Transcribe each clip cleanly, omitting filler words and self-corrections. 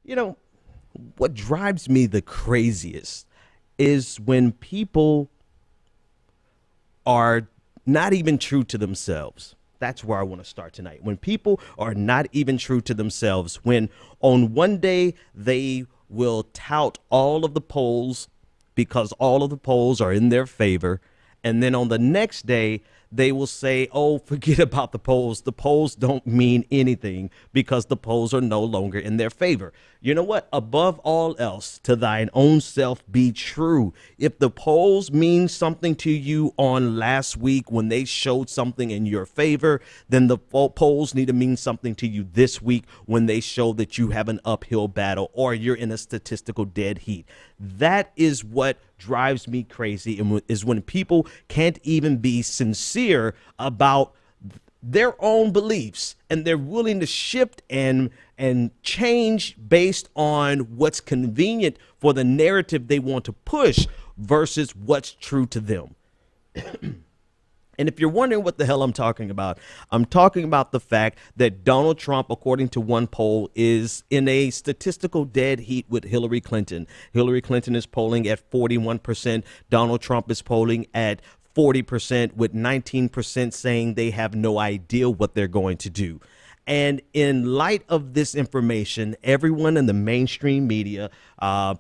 You know, what drives me the craziest is when people are not even true to themselves. That's where I want to start tonight. When people are not even true to themselves, when on one day they will tout all of the polls because all of the polls are in their favor. And then on the next day, they will say, oh, forget about the polls. The polls don't mean anything because the polls are no longer in their favor. You know what? Above all else, to thine own self be true. If the polls mean something to you on last week when they showed something in your favor, then the polls need to mean something to you this week when they show that you have an uphill battle or you're in a statistical dead heat. That is what drives me crazy, and is when people can't even be sincere about their own beliefs and they're willing to shift and change based on what's convenient for the narrative they want to push versus what's true to them. And if you're wondering what the hell I'm talking about the fact that Donald Trump, according to one poll, is in a statistical dead heat with Hillary Clinton. Hillary Clinton is polling at 41%. Donald Trump is polling at 40%, with 19% saying they have no idea what they're going to do. And in light of this information, everyone in the mainstream media,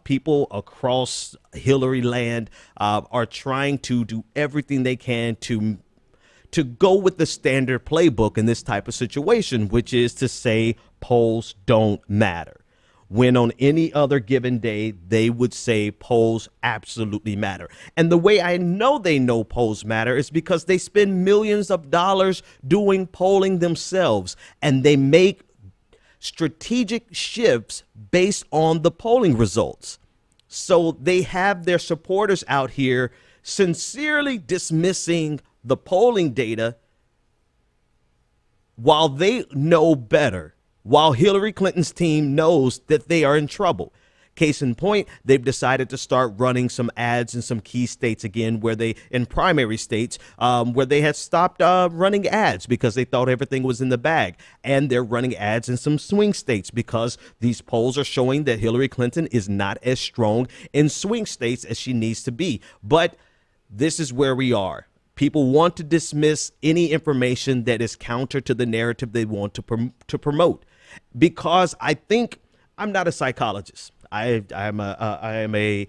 people across Hillary land, are trying to do everything they can to go with the standard playbook in this type of situation, which is to say polls don't matter. When on any other given day, they would say polls absolutely matter. And the way I know they know polls matter is because they spend millions of dollars doing polling themselves, and they make strategic shifts based on the polling results. So they have their supporters out here sincerely dismissing the polling data while they know better, while Hillary Clinton's team knows that they are in trouble. Case in point, they've decided to start running some ads in some key states again, in primary states, where they had stopped running ads because they thought everything was in the bag. And they're running ads in some swing states because these polls are showing that Hillary Clinton is not as strong in swing states as she needs to be. But this is where we are. People want to dismiss any information that is counter to the narrative they want to promote. Because I'm not a psychologist. I am a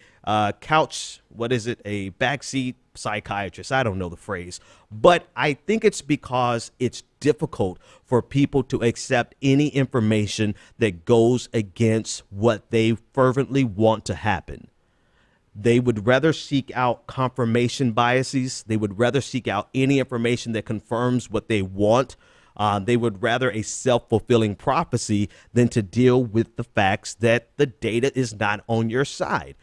couch, a backseat psychiatrist. I don't know the phrase, but I think it's because it's difficult for people to accept any information that goes against what they fervently want to happen. They would rather seek out confirmation biases. They would rather seek out any information that confirms what they want. They would rather a self-fulfilling prophecy than to deal with the facts that the data is not on your side.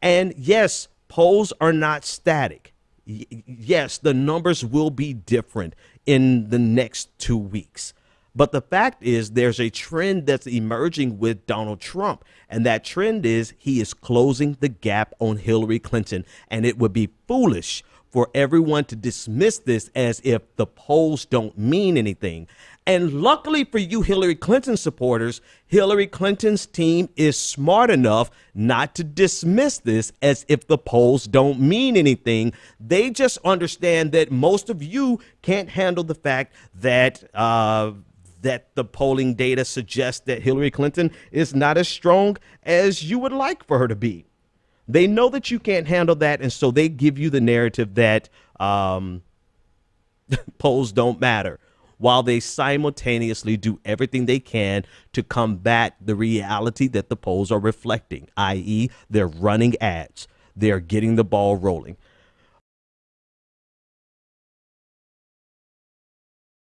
And yes, polls are not static. Yes, the numbers will be different in the next 2 weeks. But the fact is there's a trend that's emerging with Donald Trump, and that trend is he is closing the gap on Hillary Clinton, and it would be foolish for everyone to dismiss this as if the polls don't mean anything. And luckily for you Hillary Clinton supporters, Hillary Clinton's team is smart enough not to dismiss this as if the polls don't mean anything. They just understand that most of you can't handle the fact that the polling data suggests that Hillary Clinton is not as strong as you would like for her to be. They know that you can't handle that, and so they give you the narrative that polls don't matter, while they simultaneously do everything they can to combat the reality that the polls are reflecting, i.e. they're running ads. They're getting the ball rolling.